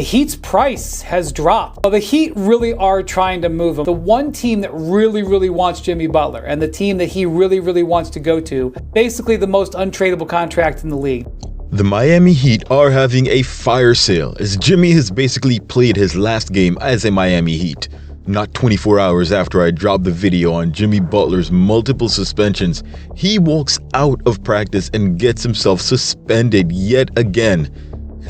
Heat's price has dropped. Well, the Heat really are trying to move him. The one team that really wants Jimmy Butler, and the team that he really wants to go to, basically the most untradeable contract in the league. The Miami Heat are having a fire sale as Jimmy has basically played his last game as a Miami Heat. Not 24 hours after I dropped the video on Jimmy Butler's multiple suspensions, he walks out of practice and gets himself suspended yet again.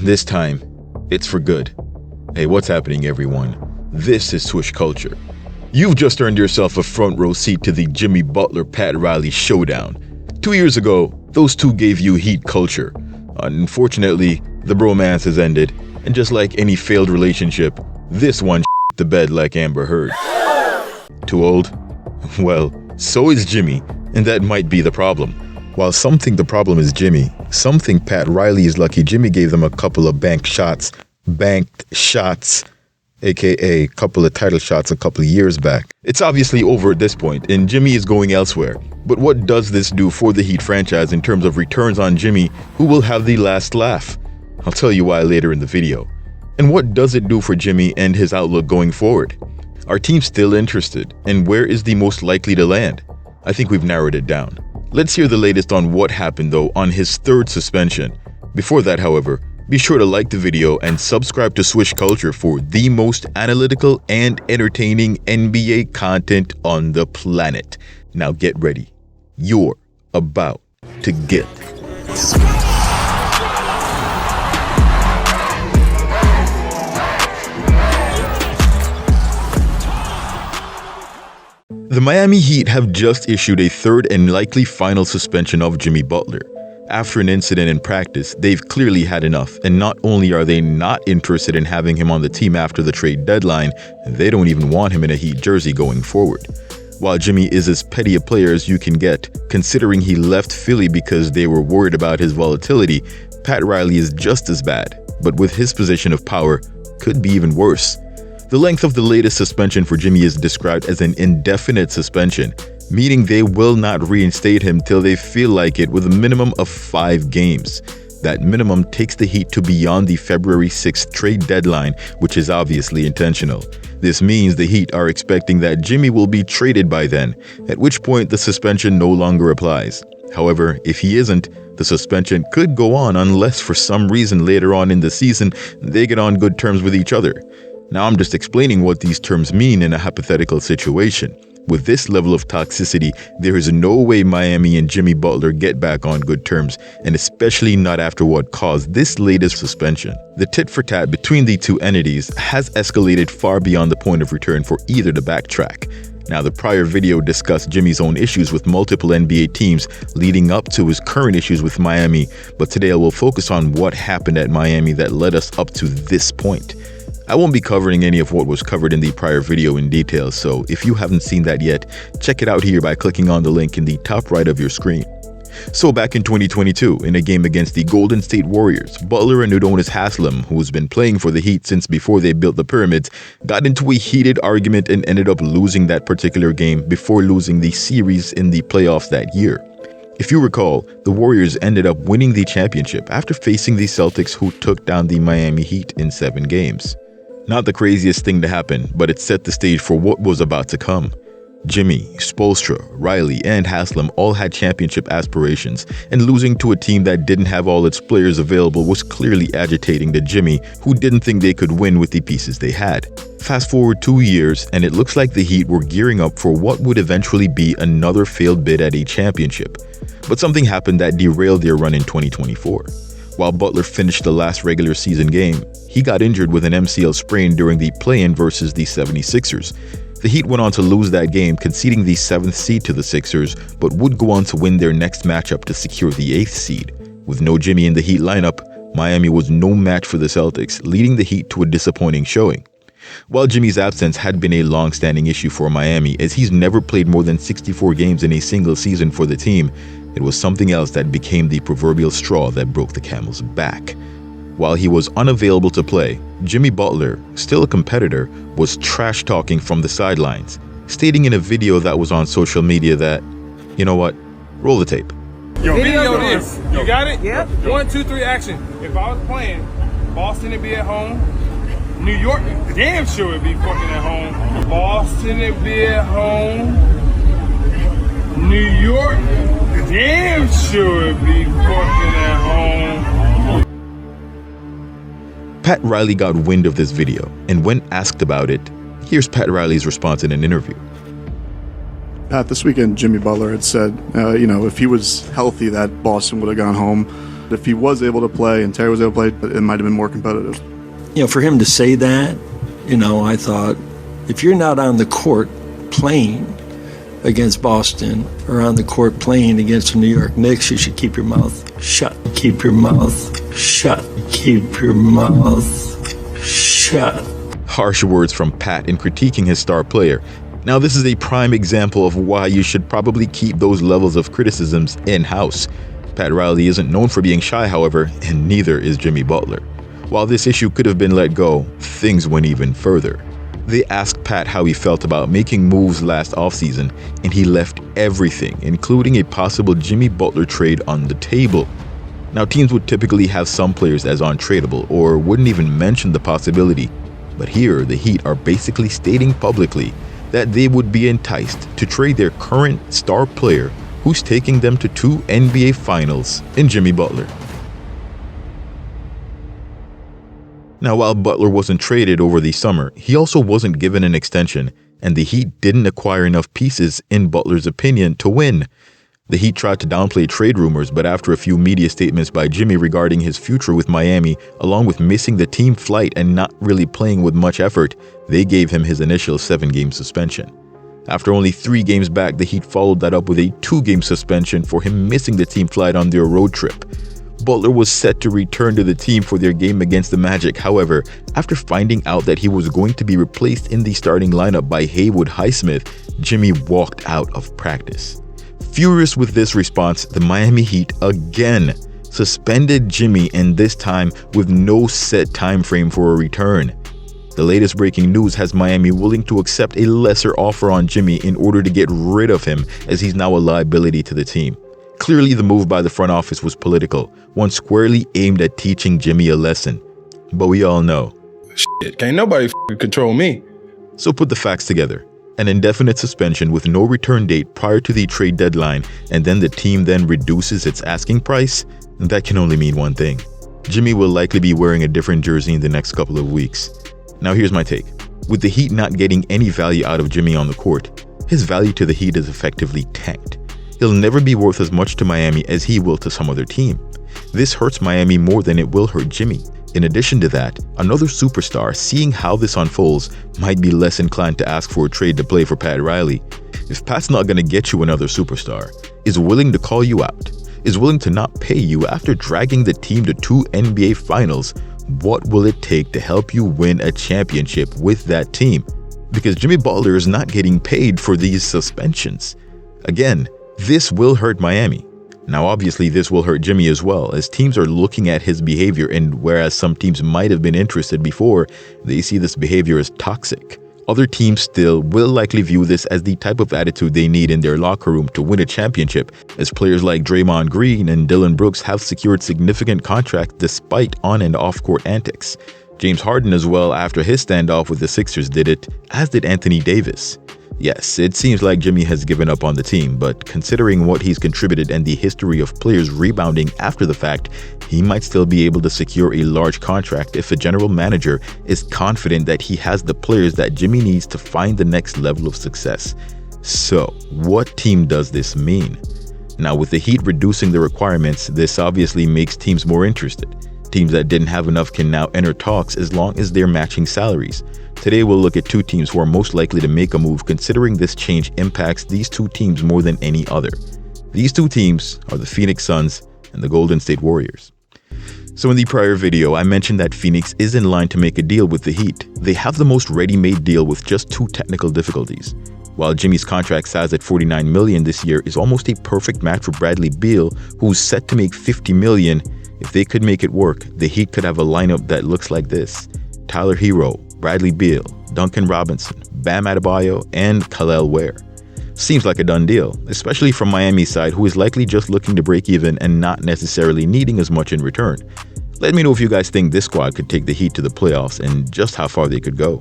This time, it's for good. Hey, what's happening, everyone? This is Swish Culture. You've just earned yourself a front row seat to the Jimmy Butler-Pat Riley showdown. 2 years ago, those two gave you Heat culture. Unfortunately, the bromance has ended, and just like any failed relationship, this one the bed like Amber Heard. Too old? Well, so is Jimmy, and that might be the problem. While some think the problem is Jimmy, some think Pat Riley is lucky Jimmy gave them a couple of banked shots, aka couple of title shots a couple of years back. It's obviously over at this point, and Jimmy is going elsewhere. But what does this do for the Heat franchise in terms of returns on Jimmy, who will have the last laugh? I'll tell you why later in the video. And what does it do for Jimmy and his outlook going forward? Are teams still interested, and where is the most likely to land? I think we've narrowed it down. Let's hear the latest on what happened though on his third suspension. Before that, however, be sure to like the video and subscribe to Swish Culture for the most analytical and entertaining NBA content on the planet. Now get ready. You're about to get The Miami Heat have just issued a third and likely final suspension of Jimmy Butler. After an incident in practice, they've clearly had enough, and not only are they not interested in having him on the team after the trade deadline, they don't even want him in a Heat jersey going forward. While Jimmy is as petty a player as you can get, considering he left Philly because they were worried about his volatility, Pat Riley is just as bad, but with his position of power, could be even worse. The length of the latest suspension for Jimmy is described as an indefinite suspension, meaning they will not reinstate him till they feel like it with a minimum of 5 games. That minimum takes the Heat to beyond the February 6th trade deadline, which is obviously intentional. This means the Heat are expecting that Jimmy will be traded by then, at which point the suspension no longer applies. However, if he isn't, the suspension could go on unless for some reason later on in the season they get on good terms with each other. Now I'm just explaining what these terms mean in a hypothetical situation. With this level of toxicity, there is no way Miami and Jimmy Butler get back on good terms, and especially not after what caused this latest suspension. The tit-for-tat between the two entities has escalated far beyond the point of return for either to backtrack. Now, the prior video discussed Jimmy's own issues with multiple NBA teams leading up to his current issues with Miami, but today I will focus on what happened at Miami that led us up to this point. I won't be covering any of what was covered in the prior video in detail, so if you haven't seen that yet, check it out here by clicking on the link in the top right of your screen. So back in 2022, in a game against the Golden State Warriors, Butler and Udonis Haslem, who's been playing for the Heat since before they built the pyramids, got into a heated argument and ended up losing that particular game before losing the series in the playoffs that year. If you recall, the Warriors ended up winning the championship after facing the Celtics, who took down the Miami Heat in 7 games. Not the craziest thing to happen, but it set the stage for what was about to come. Jimmy, Spoelstra, Riley, and Haslem all had championship aspirations, and losing to a team that didn't have all its players available was clearly agitating to Jimmy, who didn't think they could win with the pieces they had. Fast forward 2 years, and it looks like the Heat were gearing up for what would eventually be another failed bid at a championship. But something happened that derailed their run in 2024. While Butler finished the last regular season game, he got injured with an MCL sprain during the play-in versus the 76ers. The Heat went on to lose that game, conceding the 7th seed to the Sixers, but would go on to win their next matchup to secure the 8th seed. With no Jimmy in the Heat lineup, Miami was no match for the Celtics, leading the Heat to a disappointing showing. While Jimmy's absence had been a long-standing issue for Miami, as he's never played more than 64 games in a single season for the team, it was something else that became the proverbial straw that broke the camel's back. While he was unavailable to play, Jimmy Butler, still a competitor, was trash-talking from the sidelines, stating in a video that was on social media that, you know what, roll the tape. Yo, video this. You got it? Yep. 1, 2, 3, action. If I was playing, Boston would be at home, New York damn sure would be fucking at home. Boston would be at home. New York damn sure would be fucking at home. Pat Riley got wind of this video, and when asked about it, here's Pat Riley's response in an interview. Pat, this weekend Jimmy Butler had said, if he was healthy, that Boston would have gone home. If he was able to play and Terry was able to play, it might have been more competitive. For him to say that, I thought, if you're not on the court playing against Boston or on the court playing against the New York Knicks, you should keep your mouth shut. Keep your mouth shut. Keep your mouth shut. Harsh words from Pat in critiquing his star player. Now, this is a prime example of why you should probably keep those levels of criticisms in-house. Pat Riley isn't known for being shy, however, and neither is Jimmy Butler. While this issue could have been let go, things went even further. They asked Pat how he felt about making moves last offseason, and he left everything, including a possible Jimmy Butler trade, on the table. Now, teams would typically have some players as untradeable or wouldn't even mention the possibility, but here the Heat are basically stating publicly that they would be enticed to trade their current star player who's taking them to 2 NBA Finals in Jimmy Butler. Now, while Butler wasn't traded over the summer, he also wasn't given an extension, and the Heat didn't acquire enough pieces, in Butler's opinion, to win. The Heat tried to downplay trade rumors, but after a few media statements by Jimmy regarding his future with Miami, along with missing the team flight and not really playing with much effort, they gave him his initial 7-game suspension. After only 3 games back, the Heat followed that up with a 2-game suspension for him missing the team flight on their road trip. Butler was set to return to the team for their game against the Magic. However, after finding out that he was going to be replaced in the starting lineup by Haywood Highsmith, Jimmy walked out of practice. Furious with this response, the Miami Heat again suspended Jimmy, and this time with no set time frame for a return. The latest breaking news has Miami willing to accept a lesser offer on Jimmy in order to get rid of him, as he's now a liability to the team. Clearly, the move by the front office was political, one squarely aimed at teaching Jimmy a lesson. But we all know, shit, can't nobody control me. So put the facts together. An indefinite suspension with no return date prior to the trade deadline, and then the team then reduces its asking price? That can only mean one thing. Jimmy will likely be wearing a different jersey in the next couple of weeks. Now here's my take. With the Heat not getting any value out of Jimmy on the court, his value to the Heat is effectively tanked. He'll never be worth as much to Miami as he will to some other team. This hurts Miami more than it will hurt Jimmy. In addition to that, another superstar, seeing how this unfolds, might be less inclined to ask for a trade to play for Pat Riley. If Pat's not going to get you another superstar, is willing to call you out, is willing to not pay you after dragging the team to 2 NBA Finals, what will it take to help you win a championship with that team? Because Jimmy Butler is not getting paid for these suspensions. Again, this will hurt Miami. Now, obviously, this will hurt Jimmy as well, as teams are looking at his behavior, and whereas some teams might have been interested before, they see this behavior as toxic. Other teams still will likely view this as the type of attitude they need in their locker room to win a championship, as players like Draymond Green and Dillon Brooks have secured significant contracts despite on- and off-court antics. James Harden as well, after his standoff with the Sixers, did it, as did Anthony Davis. Yes, it seems like Jimmy has given up on the team, but considering what he's contributed and the history of players rebounding after the fact, he might still be able to secure a large contract if a general manager is confident that he has the players that Jimmy needs to find the next level of success. So, what team does this mean? Now, with the Heat reducing the requirements, this obviously makes teams more interested. Teams that didn't have enough can now enter talks as long as they're matching salaries. Today we'll look at 2 teams who are most likely to make a move, considering this change impacts these 2 teams more than any other. These 2 teams are the Phoenix Suns and the Golden State Warriors. So in the prior video, I mentioned that Phoenix is in line to make a deal with the Heat. They have the most ready-made deal with just 2 technical difficulties. While Jimmy's contract size at $49 million this year is almost a perfect match for Bradley Beal, who's set to make $50 million, if they could make it work, the Heat could have a lineup that looks like this: Tyler Hero, Bradley Beal, Duncan Robinson, Bam Adebayo, and Khalil Ware. Seems like a done deal, especially from Miami's side, who is likely just looking to break even and not necessarily needing as much in return. Let me know if you guys think this squad could take the Heat to the playoffs and just how far they could go.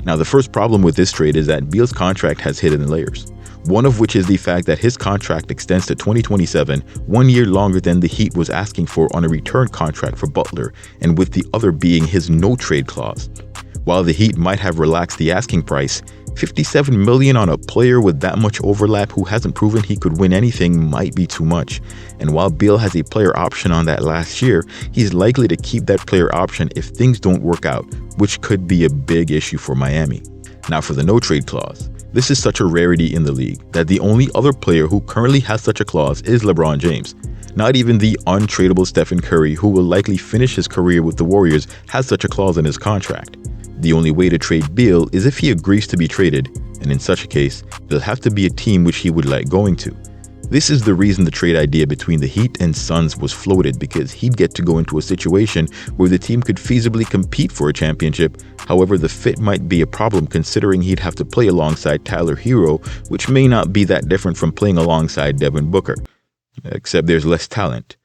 Now, the first problem with this trade is that Beal's contract has hidden layers. One of which is the fact that his contract extends to 2027, 1 year longer than the Heat was asking for on a return contract for Butler, and with the other being his no-trade clause. While the Heat might have relaxed the asking price, $57 million on a player with that much overlap who hasn't proven he could win anything might be too much. And while Beal has a player option on that last year, he's likely to keep that player option if things don't work out, which could be a big issue for Miami. Now for the no-trade clause. This is such a rarity in the league that the only other player who currently has such a clause is LeBron James. Not even the untradeable Stephen Curry, who will likely finish his career with the Warriors, has such a clause in his contract. The only way to trade Beal is if he agrees to be traded, and in such a case, there'll have to be a team which he would like going to. This is the reason the trade idea between the Heat and Suns was floated, because he'd get to go into a situation where the team could feasibly compete for a championship. However, the fit might be a problem considering he'd have to play alongside Tyler Hero, which may not be that different from playing alongside Devin Booker. Except there's less talent,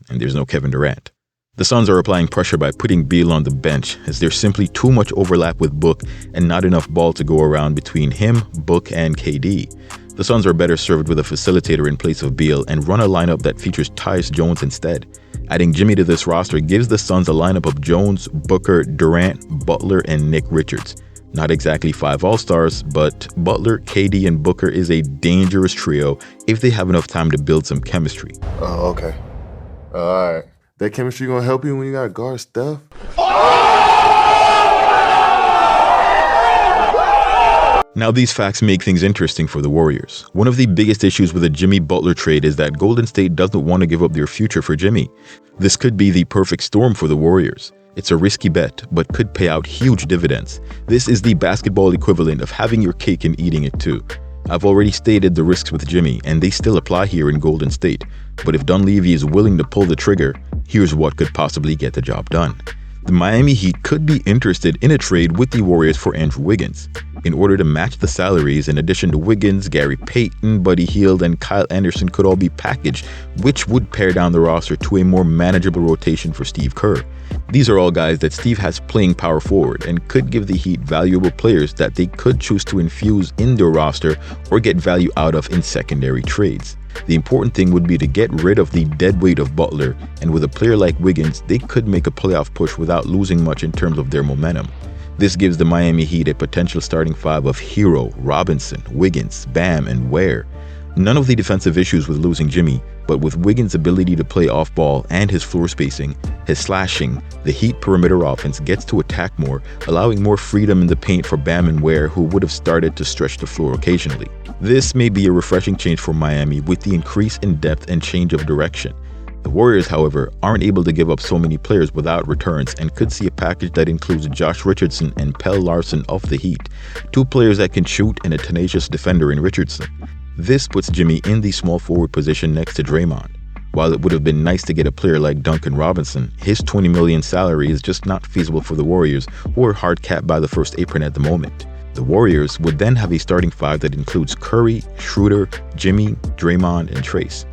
and there's no Kevin Durant. The Suns are applying pressure by putting Beal on the bench, as there's simply too much overlap with Book and not enough ball to go around between him, Book, and KD. The Suns are better served with a facilitator in place of Beal and run a lineup that features Tyus Jones instead. Adding Jimmy to this roster gives the Suns a lineup of Jones, Booker, Durant, Butler, and Nick Richards. Not exactly 5 all-stars, but Butler, KD, and Booker is a dangerous trio if they have enough time to build some chemistry. Oh, okay. All right. That chemistry gonna help you when you got to guard Steph? Now, these facts make things interesting for the Warriors. One of the biggest issues with the Jimmy Butler trade is that Golden State doesn't want to give up their future for Jimmy. This could be the perfect storm for the Warriors. It's a risky bet, but could pay out huge dividends. This is the basketball equivalent of having your cake and eating it too. I've already stated the risks with Jimmy, and they still apply here in Golden State. But if Dunleavy is willing to pull the trigger, here's what could possibly get the job done. The Miami Heat could be interested in a trade with the Warriors for Andrew Wiggins. In order to match the salaries, in addition to Wiggins, Gary Payton, Buddy Hield, and Kyle Anderson could all be packaged, which would pare down the roster to a more manageable rotation for Steve Kerr. These are all guys that Steve has playing power forward and could give the Heat valuable players that they could choose to infuse in their roster or get value out of in secondary trades. The important thing would be to get rid of the dead weight of Butler, and with a player like Wiggins, they could make a playoff push without losing much in terms of their momentum. This gives the Miami Heat a potential starting 5 of Hero, Robinson, Wiggins, Bam, and Ware. None of the defensive issues with losing Jimmy, but with Wiggins' ability to play off ball and his floor spacing, his slashing, the Heat perimeter offense gets to attack more, allowing more freedom in the paint for Bam and Ware, who would have started to stretch the floor occasionally. This may be a refreshing change for Miami with the increase in depth and change of direction. The Warriors, however, aren't able to give up so many players without returns and could see a package that includes Josh Richardson and Pelle Larsson of the Heat, 2 players that can shoot and a tenacious defender in Richardson. This puts Jimmy in the small forward position next to Draymond. While it would have been nice to get a player like Duncan Robinson, his $20 million salary is just not feasible for the Warriors, who are hard capped by the first apron at the moment. The Warriors would then have a starting 5 that includes Curry, Schroeder, Jimmy, Draymond, and Trace.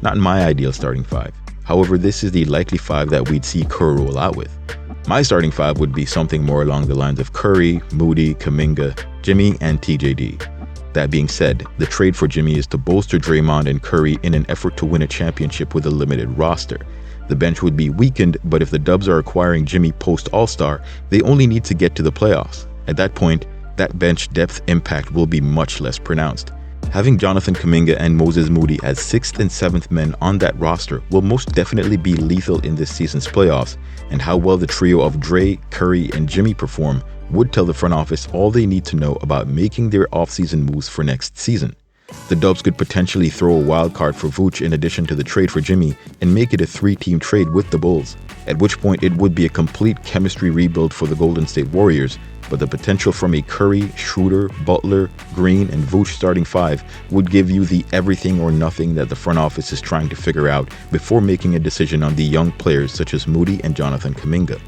Not my ideal starting 5. However, this is the likely 5 that we'd see Kerr roll out with. My starting 5 would be something more along the lines of Curry, Moody, Kuminga, Jimmy, and TJD. That being said, the trade for Jimmy is to bolster Draymond and Curry in an effort to win a championship with a limited roster. The bench would be weakened, but if the Dubs are acquiring Jimmy post-All-Star, they only need to get to the playoffs. At that point, that bench depth impact will be much less pronounced. Having Jonathan Kuminga and Moses Moody as 6th and 7th men on that roster will most definitely be lethal in this season's playoffs, and how well the trio of Dre, Curry, and Jimmy perform would tell the front office all they need to know about making their offseason moves for next season. The Dubs could potentially throw a wild card for Vooch in addition to the trade for Jimmy and make it a 3-team trade with the Bulls, at which point it would be a complete chemistry rebuild for the Golden State Warriors, but the potential from a Curry, Schroeder, Butler, Green, and Vooch starting 5 would give you the everything or nothing that the front office is trying to figure out before making a decision on the young players such as Moody and Jonathan Kuminga.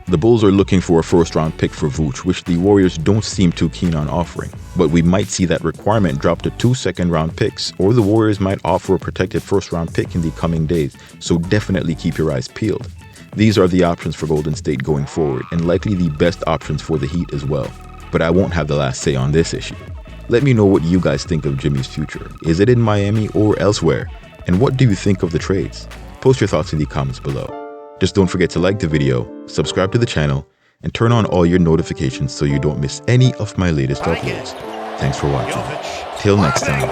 The Bulls are looking for a first-round pick for Vooch, which the Warriors don't seem too keen on offering, but we might see that requirement drop to 2 second-round picks, or the Warriors might offer a protected first-round pick in the coming days, so definitely keep your eyes peeled. These are the options for Golden State going forward, and likely the best options for the Heat as well. But I won't have the last say on this issue. Let me know what you guys think of Jimmy's future. Is it in Miami or elsewhere? And what do you think of the trades? Post your thoughts in the comments below. Just don't forget to like the video, subscribe to the channel, and turn on all your notifications so you don't miss any of my latest uploads. Thanks for watching. Till next time.